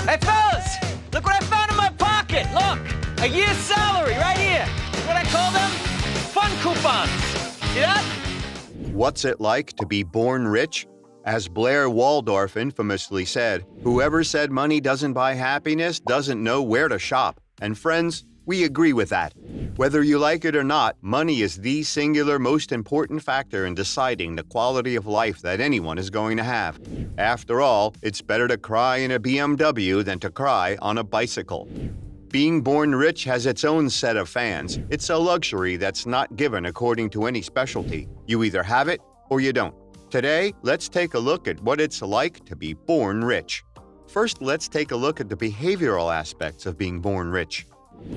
Hey, fellas! Look what I found in my pocket! Look! A year's salary right here! What I call them? Fun coupons! See that? What's it like to be born rich? As Blair Waldorf infamously said, whoever said money doesn't buy happiness doesn't know where to shop. And friends, we agree with that. Whether you like it or not, money is the singular most important factor in deciding the quality of life that anyone is going to have. After all, it's better to cry in a BMW than to cry on a bicycle. Being born rich has its own set of fans. It's a luxury that's not given according to any specialty. You either have it or you don't. Today, let's take a look at what it's like to be born rich. First, let's take a look at the behavioral aspects of being born rich.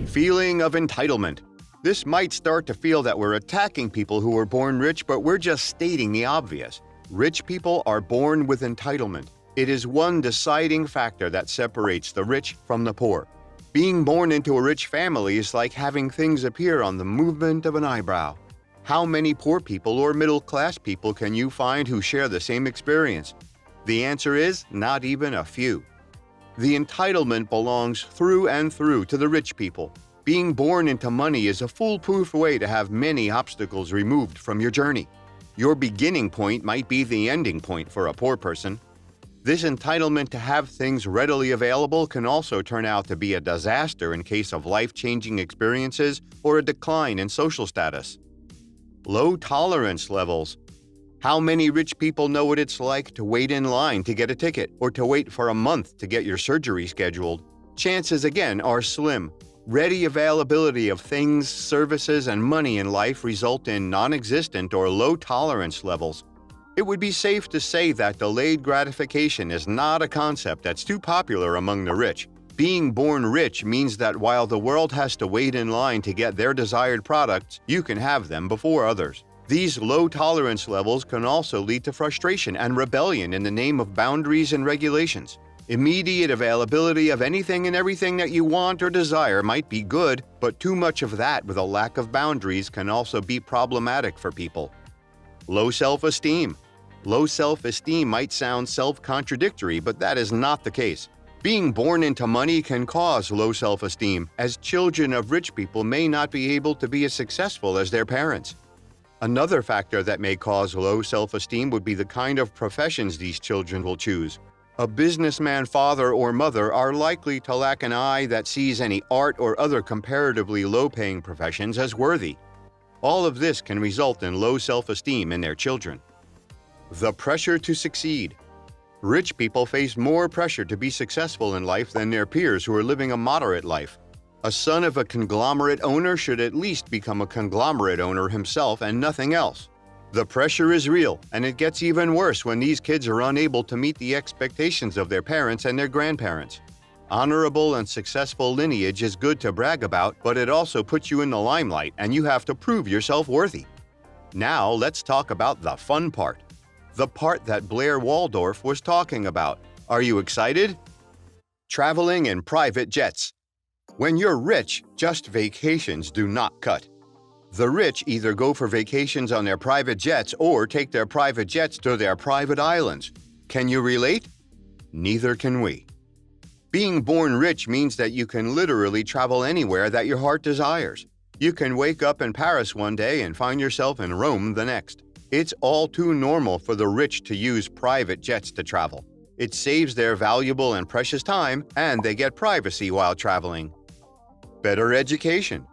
Feeling of entitlement. This might start to feel that we're attacking people who are born rich, but we're just stating the obvious. Rich people are born with entitlement. It is one deciding factor that separates the rich from the poor. Being born into a rich family is like having things appear on the movement of an eyebrow. How many poor people or middle-class people can you find who share the same experience? The answer is not even a few. The entitlement belongs through and through to the rich people. Being born into money is a foolproof way to have many obstacles removed from your journey. Your beginning point might be the ending point for a poor person. This entitlement to have things readily available can also turn out to be a disaster in case of life-changing experiences or a decline in social status. Low tolerance levels. How many rich people know what it's like to wait in line to get a ticket or to wait for a month to get your surgery scheduled? Chances again are slim. Ready availability of things, services, and money in life result in non-existent or low tolerance levels. It would be safe to say that delayed gratification is not a concept that's too popular among the rich. Being born rich means that while the world has to wait in line to get their desired products, you can have them before others. These low tolerance levels can also lead to frustration and rebellion in the name of boundaries and regulations. Immediate availability of anything and everything that you want or desire might be good, but too much of that with a lack of boundaries can also be problematic for people. Low self-esteem. Low self-esteem might sound self-contradictory, but that is not the case. Being born into money can cause low self-esteem, as children of rich people may not be able to be as successful as their parents. Another factor that may cause low self-esteem would be the kind of professions these children will choose. A businessman father or mother are likely to lack an eye that sees any art or other comparatively low-paying professions as worthy. All of this can result in low self-esteem in their children. The pressure to succeed. Rich people face more pressure to be successful in life than their peers who are living a moderate life. A son of a conglomerate owner should at least become a conglomerate owner himself and nothing else. The pressure is real, and it gets even worse when these kids are unable to meet the expectations of their parents and their grandparents. Honorable and successful lineage is good to brag about, but it also puts you in the limelight and you have to prove yourself worthy. Now let's talk about the fun part. The part that Blair Waldorf was talking about. Are you excited? Traveling in private jets. When you're rich, just vacations do not cut. The rich either go for vacations on their private jets or take their private jets to their private islands. Can you relate? Neither can we. Being born rich means that you can literally travel anywhere that your heart desires. You can wake up in Paris one day and find yourself in Rome the next. It's all too normal for the rich to use private jets to travel. It saves their valuable and precious time, and they get privacy while traveling. Better education.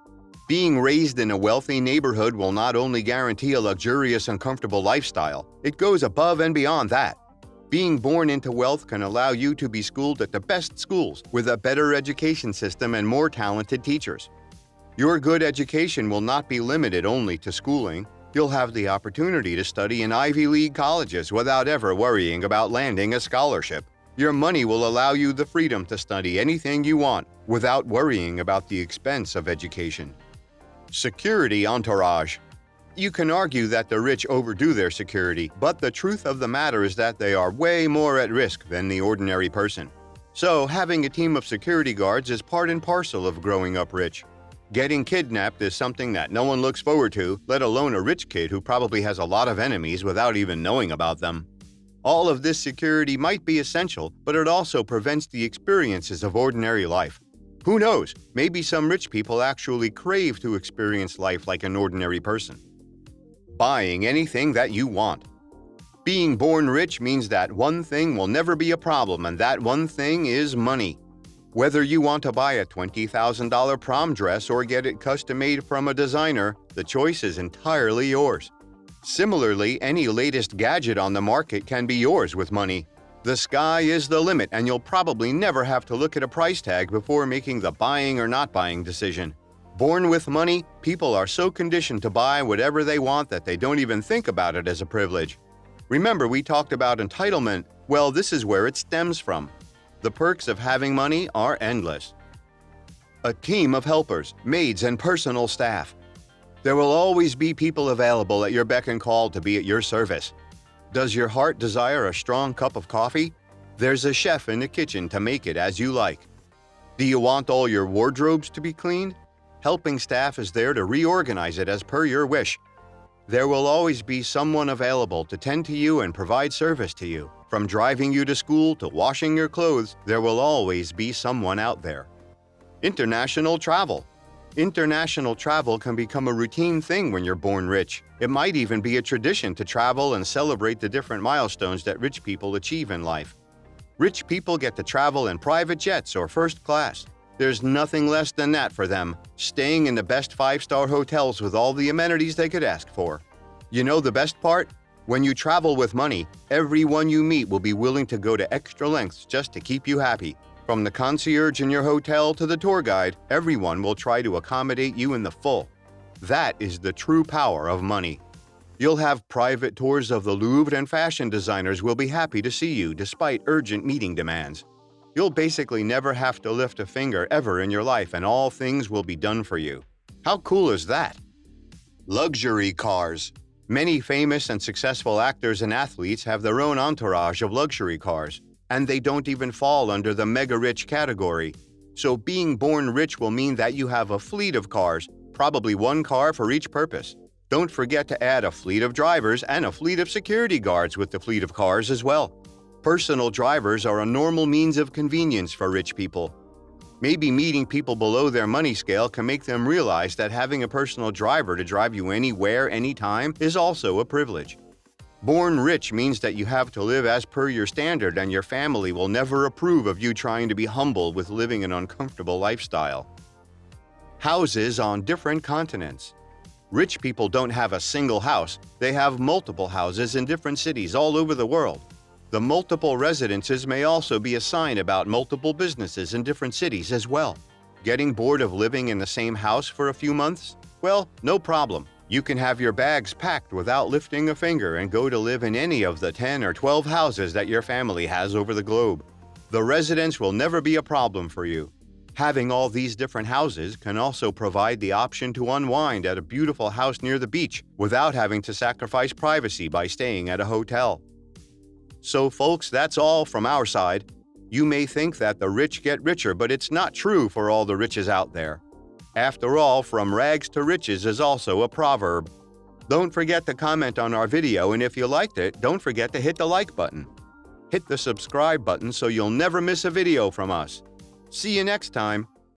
Being raised in a wealthy neighborhood will not only guarantee a luxurious and comfortable lifestyle, it goes above and beyond that. Being born into wealth can allow you to be schooled at the best schools with a better education system and more talented teachers. Your good education will not be limited only to schooling. You'll have the opportunity to study in Ivy League colleges without ever worrying about landing a scholarship. Your money will allow you the freedom to study anything you want without worrying about the expense of education. Security entourage. You can argue that the rich overdo their security, but the truth of the matter is that they are way more at risk than the ordinary person. So, having a team of security guards is part and parcel of growing up rich. Getting kidnapped is something that no one looks forward to, let alone a rich kid who probably has a lot of enemies without even knowing about them. All of this security might be essential, but it also prevents the experiences of ordinary life. Who knows, maybe some rich people actually crave to experience life like an ordinary person. Buying anything that you want. Being born rich means that one thing will never be a problem, and that one thing is money. Whether you want to buy a $20,000 prom dress or get it custom-made from a designer, the choice is entirely yours. Similarly, any latest gadget on the market can be yours with money. The sky is the limit, and you'll probably never have to look at a price tag before making the buying or not buying decision. Born with money, people are so conditioned to buy whatever they want that they don't even think about it as a privilege. Remember, we talked about entitlement. Well, this is where it stems from. The perks of having money are endless. A team of helpers, maids, and personal staff. There will always be people available at your beck and call to be at your service. Does your heart desire a strong cup of coffee? There's a chef in the kitchen to make it as you like. Do you want all your wardrobes to be cleaned? Helping staff is there to reorganize it as per your wish. There will always be someone available to tend to you and provide service to you. From driving you to school to washing your clothes, there will always be someone out there. International travel. International travel can become a routine thing when you're born rich. It might even be a tradition to travel and celebrate the different milestones that rich people achieve in life. Rich people get to travel in private jets or first class. There's nothing less than that for them, staying in the best 5-star hotels with all the amenities they could ask for. You know the best part? When you travel with money, everyone you meet will be willing to go to extra lengths just to keep you happy. From the concierge in your hotel to the tour guide, everyone will try to accommodate you in the full. That is the true power of money. You'll have private tours of the Louvre, and fashion designers will be happy to see you despite urgent meeting demands. You'll basically never have to lift a finger ever in your life, and all things will be done for you. How cool is that? Luxury cars. Many famous and successful actors and athletes have their own entourage of luxury cars, and they don't even fall under the mega-rich category. So being born rich will mean that you have a fleet of cars, probably one car for each purpose. Don't forget to add a fleet of drivers and a fleet of security guards with the fleet of cars as well. Personal drivers are a normal means of convenience for rich people. Maybe meeting people below their money scale can make them realize that having a personal driver to drive you anywhere, anytime is also a privilege. Born rich means that you have to live as per your standard, and your family will never approve of you trying to be humble with living an uncomfortable lifestyle. Houses on different continents. Rich people don't have a single house, they have multiple houses in different cities all over the world. The multiple residences may also be a sign about multiple businesses in different cities as well. Getting bored of living in the same house for a few months? Well, no problem. You can have your bags packed without lifting a finger and go to live in any of the 10 or 12 houses that your family has over the globe. The residence will never be a problem for you. Having all these different houses can also provide the option to unwind at a beautiful house near the beach without having to sacrifice privacy by staying at a hotel. So folks, that's all from our side. You may think that the rich get richer, but it's not true for all the riches out there. After all, from rags to riches is also a proverb. Don't forget to comment on our video, and if you liked it, don't forget to hit the like button. Hit the subscribe button so you'll never miss a video from us. See you next time.